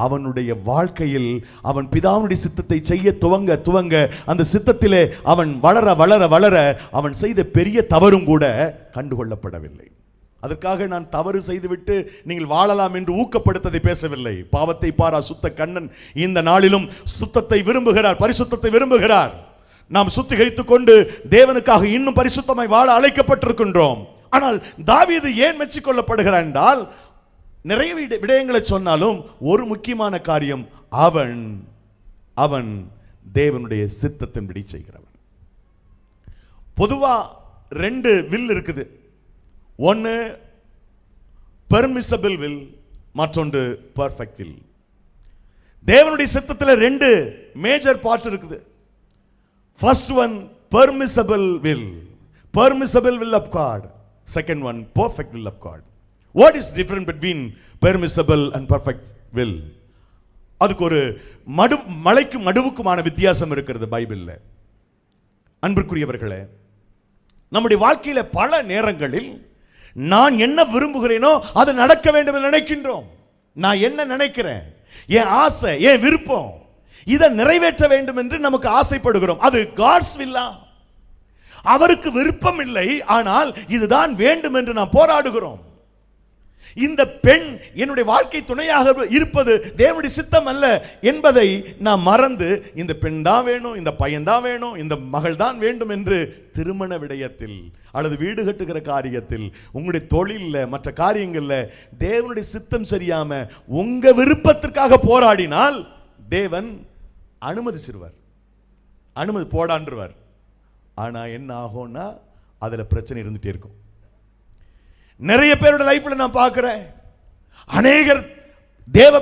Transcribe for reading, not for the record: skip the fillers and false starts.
அவனுடைய வாழ்க்கையில் அவன் பிதாவுடைய சித்தத்தை செய்ய துவங்க துவங்க அந்த சித்தத்திலே அவன் வளர வளர வளர அவன் செய்த பெரிய தவறும் கூட கண்டுகொள்ளப்படவில்லை. அதற்காக நான் தவறு செய்துவிட்டு நீங்கள் வாழலாம் என்று ஊக்கப்படுத்ததை பேசவில்லை. பாவத்தை பாரா சுத்த கண்ணன் இந்த நாளிலும் சுத்தத்தை விரும்புகிறார், பரிசுத்தத்தை விரும்புகிறார். நாம் சுத்திகரித்துக் கொண்டு தேவனுக்காக இன்னும் பரிசுத்தமாய் வாழ அழைக்கப்பட்டிருக்கின்றோம். ஆனால் தாவீது ஏன் மெச்சிக்கொள்ளப்படுகிறார் என்றால், நிறைய விடயங்களை சொன்னாலும் ஒரு முக்கியமான காரியம், அவன் தேவனுடைய சித்தத்தின்படி செய்கிறவன். பொதுவா 2 வில் இருக்குது. ஒன்று பெர்மிசபிள் வில், மற்றொன்று பெர்ஃபெக்ட் வில். தேவனுடைய சித்தத்தில் 2 மேஜர் பார்ட் இருக்குது. First one permissible will, permissible will of God. Second one perfect will of God. What is difference between permissible and perfect will? அதுக்கு ஒரு மலைக்கும் மடுவுக்குமான வித்தியாசம் இருக்கிறது பைபிள்ல. அன்பிற்குரியவர்களே, நம்முடைய வாழ்க்கையில பல நேரங்களில் நான் என்ன விரும்புகிறேனோ அது நடக்க வேண்டும் என்று நினைக்கின்றோம். நான் என்ன நினைக்கிறேன், என் ஆசை, என் விருப்பம், இதை நிறைவேற்ற வேண்டும் என்று நமக்கு ஆசைப்படுகிறோம். அது காட்ஸ் வில்லா? அவருக்கு விருப்பம் இல்லை, ஆனால் இதுதான் வேண்டும் என்று நாம் போராடுகிறோம். இந்த பெண் என்னுடைய வாழ்க்கை துணையாக இருப்பது தேவனுடைய சித்தம் அல்ல என்பதை நான் மறந்து, இந்த பெண் தான் வேணும், இந்த பையன் தான் வேணும், இந்த மகள் தான் வேண்டும் என்று திருமண விடயத்தில் அல்லது வீடு கட்டுகிற காரியத்தில், உங்களுடைய தொழிலில், மற்ற காரியங்களில் தேவனுடைய சித்தம் சரியாம உங்க விருப்பத்திற்காக போராடினால் தேவன் அனுமதிச்சிருவார், அனுமதி போடான்றுவார். ஆனா என்ன ஆகும்னா அதுல பிரச்சனை இருந்துட்டே இருக்கும். நிறைய பேரோட லைஃப்ல நான் பார்க்கிறேன், அநேகர் தேவ